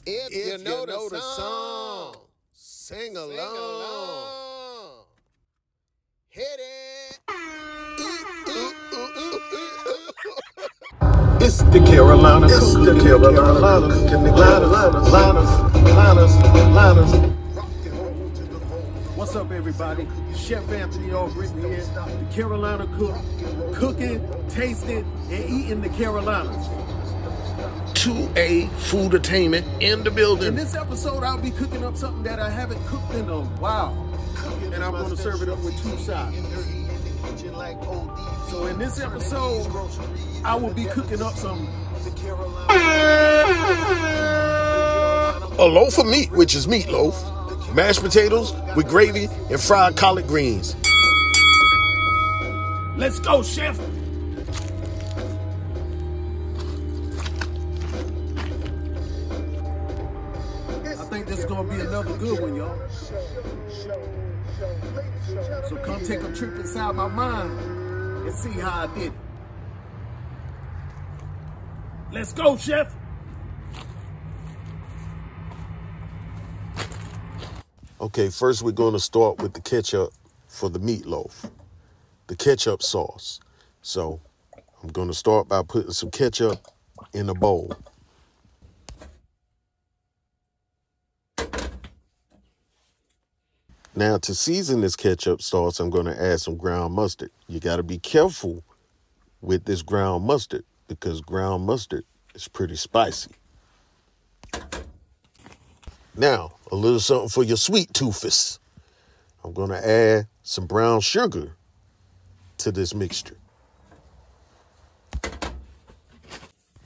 If you know the song, sing along. Hit it. It's the Carolina Liners. What's up, everybody? Chef Anthony Albritton here. The Carolina Cook, cooking, tasting, and eating the Carolinas. 2A food attainment in the building. In this episode, I'll be cooking up something that I haven't cooked in a while, and I'm going to serve it up with 2 sides. So in this episode, I will be cooking up some a loaf of meat, which is meatloaf, mashed potatoes with gravy, and fried collard greens. Let's go, chef. I think this is going to be another good one, y'all. So come take a trip inside my mind and see how I did it. Let's go, chef. Okay, first we're going to start with the ketchup for the meatloaf, the ketchup sauce. So I'm going to start by putting some ketchup in a bowl. Now, to season this ketchup sauce, I'm going to add some ground mustard. You got to be careful with this ground mustard because ground mustard is pretty spicy. Now, a little something for your sweet toothers. I'm going to add some brown sugar to this mixture.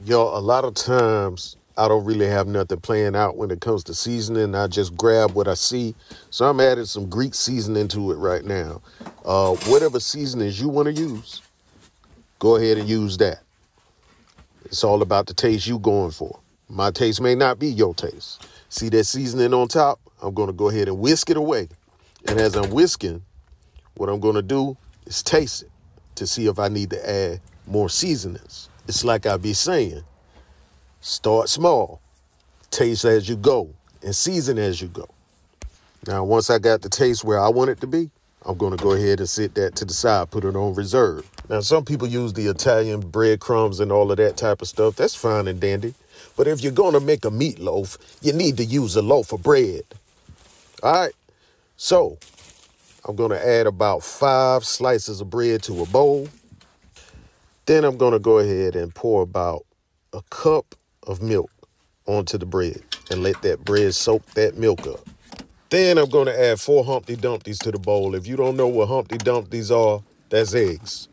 Y'all, a lot of times I don't really have nothing playing out when it comes to seasoning. I just grab what I see. So I'm adding some Greek seasoning to it right now. Whatever seasonings you want to use, go ahead and use that. It's all about the taste you going for. My taste may not be your taste. See that seasoning on top? I'm going to go ahead and whisk it away. And as I'm whisking, what I'm going to do is taste it to see if I need to add more seasonings. It's like I be saying, start small, taste as you go, and season as you go. Now, once I got the taste where I want it to be, I'm going to go ahead and sit that to the side, put it on reserve. Now, some people use the Italian breadcrumbs and all of that type of stuff. That's fine and dandy. But if you're going to make a meatloaf, you need to use a loaf of bread. All right. So I'm going to add about 5 slices of bread to a bowl. Then I'm going to go ahead and pour about a cup of milk onto the bread and let that bread soak that milk up. Then I'm going to add 4 Humpty Dumptys to the bowl. If you don't know what Humpty Dumptys are, that's eggs.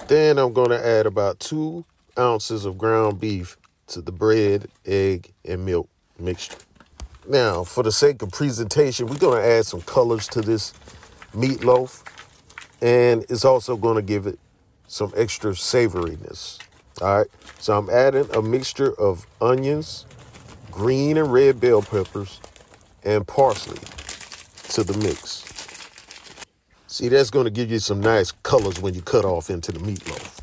Then I'm going to add about 2 ounces of ground beef to the bread, egg, and milk mixture. Now, for the sake of presentation, we're going to add some colors to this meatloaf. And it's also going to give it some extra savoriness. All right. So I'm adding a mixture of onions, green and red bell peppers, and parsley to the mix. See, that's going to give you some nice colors when you cut off into the meatloaf.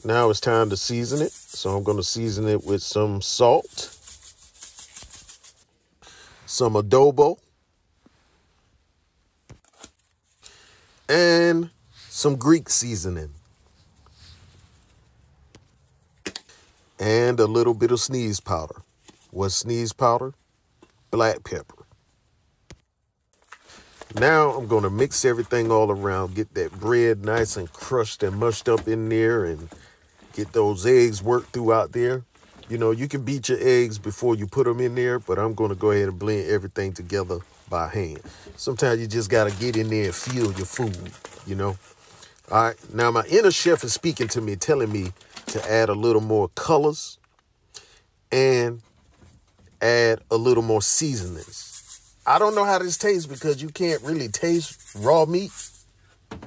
Now it's time to season it. So I'm going to season it with some salt, some adobo, and some Greek seasoning. And a little bit of sneeze powder. What's sneeze powder? Black pepper. Now I'm going to mix everything all around, get that bread nice and crushed and mushed up in there and get those eggs worked throughout there. You know, you can beat your eggs before you put them in there, but I'm going to go ahead and blend everything together by hand. Sometimes you just got to get in there and feel your food, you know. All right, now my inner chef is speaking to me, telling me to add a little more colors and add a little more seasonings. I don't know how this tastes because you can't really taste raw meat.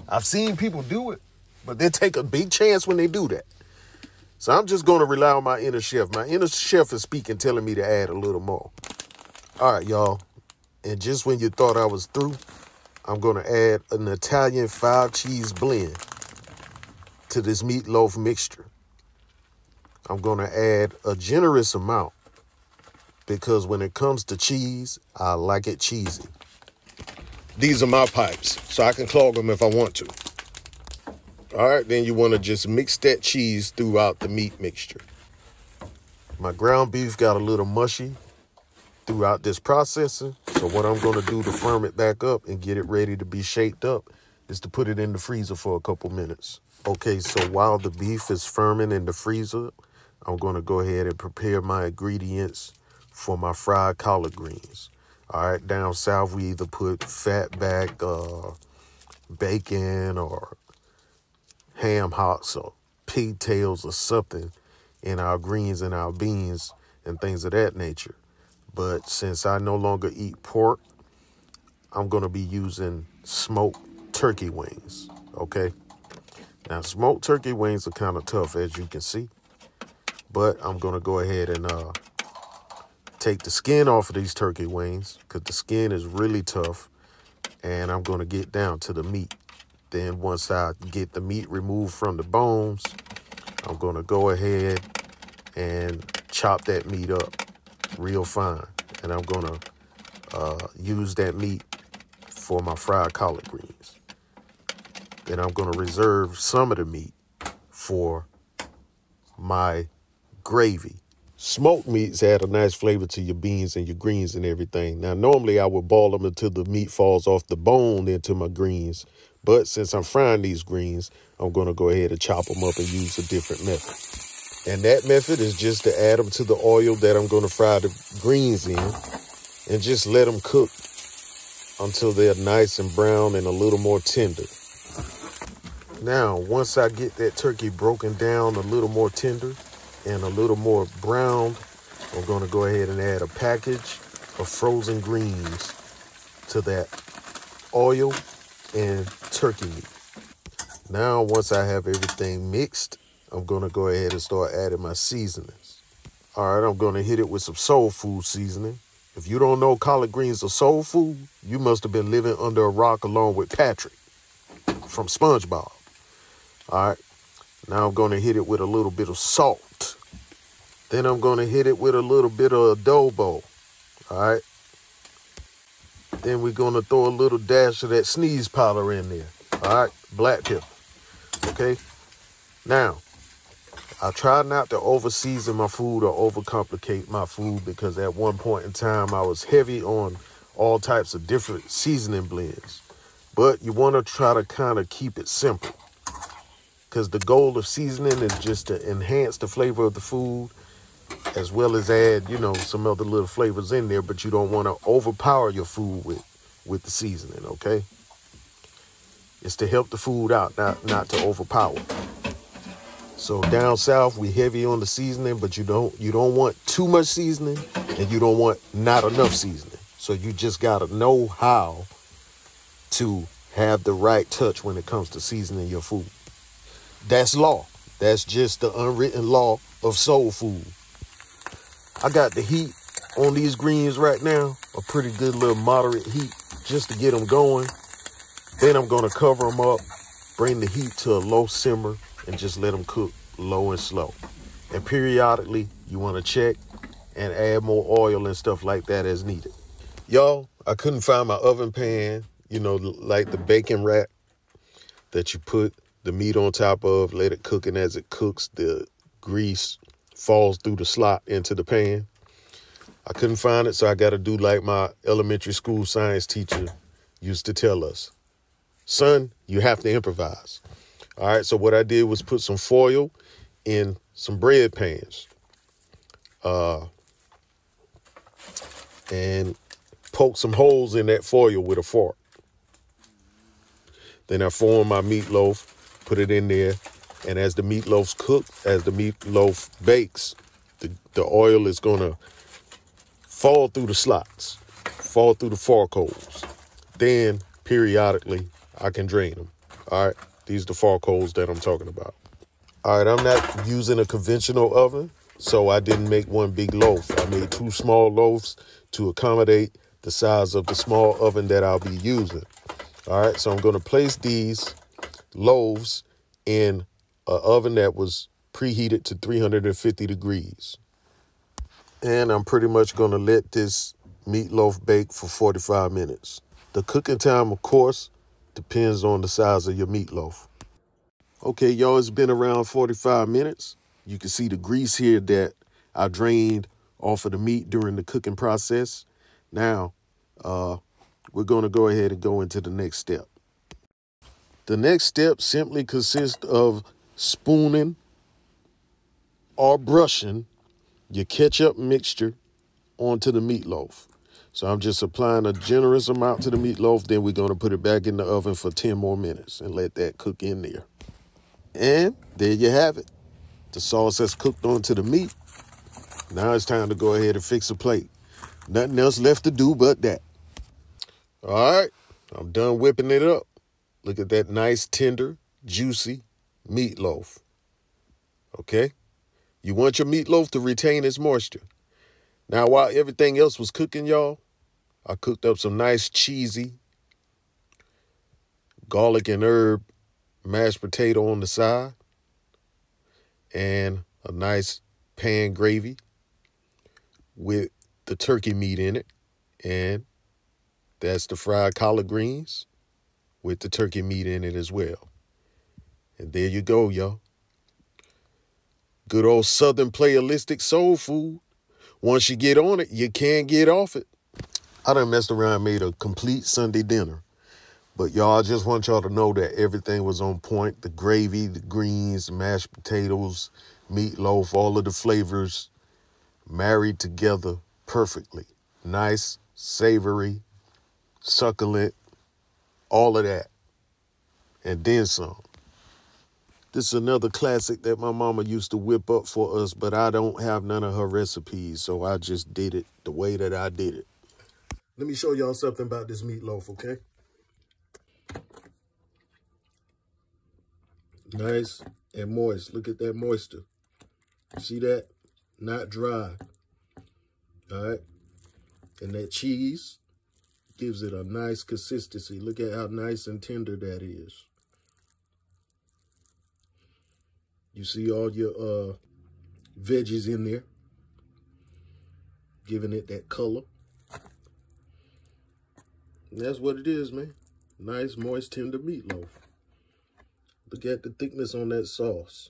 I've seen people do it, but they take a big chance when they do that. So I'm just going to rely on my inner chef. My inner chef is speaking, telling me to add a little more. All right, y'all. And just when you thought I was through, I'm going to add an Italian 5-cheese blend to this meatloaf mixture. I'm going to add a generous amount because when it comes to cheese, I like it cheesy. These are my pipes, so I can clog them if I want to. All right, then you want to just mix that cheese throughout the meat mixture. My ground beef got a little mushy throughout this processing, so what I'm going to do to firm it back up and get it ready to be shaped up is to put it in the freezer for a couple minutes. Okay, so while the beef is firming in the freezer, I'm going to go ahead and prepare my ingredients for my fried collard greens. All right, down south, we either put fat back bacon or ham hocks or pigtails or something in our greens and our beans and things of that nature. But since I no longer eat pork, I'm going to be using smoked turkey wings, okay? Now, smoked turkey wings are kind of tough, as you can see. But I'm going to go ahead and take the skin off of these turkey wings because the skin is really tough. And I'm going to get down to the meat. Then once I get the meat removed from the bones, I'm going to go ahead and chop that meat up real fine. And I'm going to use that meat for my fried collard greens. Then I'm going to reserve some of the meat for my gravy. Smoked meats add a nice flavor to your beans and your greens and everything. Now, normally I would boil them until the meat falls off the bone into my greens. But since I'm frying these greens, I'm going to go ahead and chop them up and use a different method. And that method is just to add them to the oil that I'm going to fry the greens in and just let them cook until they're nice and brown and a little more tender. Now, once I get that turkey broken down a little more tender and a little more browned, I'm going to go ahead and add a package of frozen greens to that oil and turkey meat. Now, once I have everything mixed, I'm going to go ahead and start adding my seasonings. All right, I'm going to hit it with some soul food seasoning. If you don't know collard greens are soul food, you must have been living under a rock along with Patrick from SpongeBob. All right, now I'm going to hit it with a little bit of salt. Then I'm going to hit it with a little bit of adobo. All right. Then we're going to throw a little dash of that sneeze powder in there. All right, black pepper. Okay. Now, I try not to over-season my food or overcomplicate my food because at one point in time I was heavy on all types of different seasoning blends. But you want to try to kind of keep it simple because the goal of seasoning is just to enhance the flavor of the food as well as add, you know, some other little flavors in there, but you don't want to overpower your food with the seasoning, okay? It's to help the food out, not to overpower. So down south, we heavy on the seasoning, but you don't want too much seasoning and you don't want not enough seasoning. So you just got to know how to have the right touch when it comes to seasoning your food. That's law. That's just the unwritten law of soul food. I got the heat on these greens right now, a pretty good little moderate heat just to get them going. Then I'm going to cover them up, bring the heat to a low simmer, and just let them cook low and slow. And periodically, you want to check and add more oil and stuff like that as needed. Y'all, I couldn't find my oven pan, you know, like the bacon wrap that you put the meat on top of, let it cook, and as it cooks, the grease falls through the slot into the pan. I couldn't find it, so I got to do like my elementary school science teacher used to tell us. Son, you have to improvise. All right, so what I did was put some foil in some bread pans and poke some holes in that foil with a fork. Then I formed my meatloaf, put it in there, and as the meatloaf's cooked, as the meatloaf bakes, the oil is going to fall through the slots, fall through the fork holes. Then, periodically, I can drain them. All right, these are the fork holes that I'm talking about. All right, I'm not using a conventional oven, so I didn't make one big loaf. I made 2 small loaves to accommodate the size of the small oven that I'll be using. All right, so I'm going to place these loaves in an oven that was preheated to 350 degrees. And I'm pretty much going to let this meatloaf bake for 45 minutes. The cooking time, of course, depends on the size of your meatloaf. Okay, y'all, it's been around 45 minutes. You can see the grease here that I drained off of the meat during the cooking process. Now, we're going to go ahead and go into the next step. The next step simply consists of spooning or brushing your ketchup mixture onto the meatloaf. So I'm just applying a generous amount to the meatloaf. Then we're going to put it back in the oven for 10 more minutes and let that cook in there. And there you have it. The sauce has cooked onto the meat. Now it's time to go ahead and fix a plate. Nothing else left to do but that. All right, I'm done whipping it up. Look at that nice, tender, juicy meatloaf. Okay? You want your meatloaf to retain its moisture. Now, while everything else was cooking, y'all, I cooked up some nice, cheesy garlic and herb mashed potato on the side and a nice pan gravy with the turkey meat in it. And that's the fried collard greens with the turkey meat in it as well. And there you go, y'all. Good old Southern playalistic soul food. Once you get on it, you can't get off it. I done messed around and made a complete Sunday dinner. But y'all, I just want y'all to know that everything was on point. The gravy, the greens, the mashed potatoes, meatloaf, all of the flavors married together perfectly. Nice, savory, succulent, all of that. And then some. This is another classic that my mama used to whip up for us, but I don't have none of her recipes, so I just did it the way that I did it. Let me show y'all something about this meatloaf, okay? Nice and moist. Look at that moisture. See that? Not dry. All right? And that cheese gives it a nice consistency. Look at how nice and tender that is. You see all your veggies in there, giving it that color. And that's what it is, man. Nice, moist, tender meatloaf. Look at the thickness on that sauce.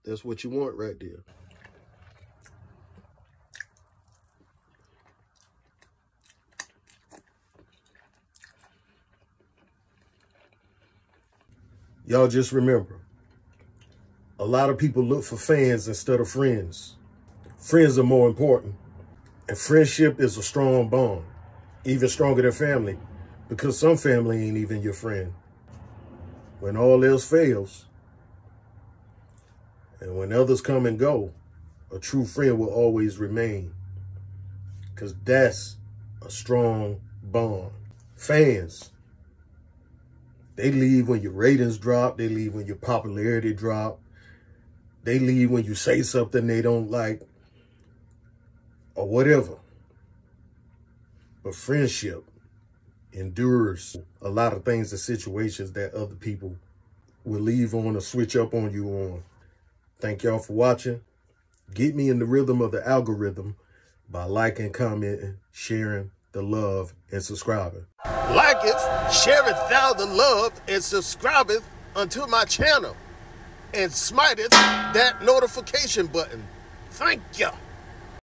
That's what you want right there. Y'all just remember, a lot of people look for fans instead of friends. Friends are more important. And friendship is a strong bond, even stronger than family, because some family ain't even your friend. When all else fails, and when others come and go, a true friend will always remain, because that's a strong bond. Fans, they leave when your ratings drop. They leave when your popularity drop. They leave when you say something they don't like or whatever. But friendship endures a lot of things and situations that other people will leave on or switch up on you on. Thank y'all for watching. Get me in the rhythm of the algorithm by liking, commenting, sharing the love, and subscribing. Liketh, shareth thou the love, and subscribeth unto my channel, and smiteth that notification button. Thank ya.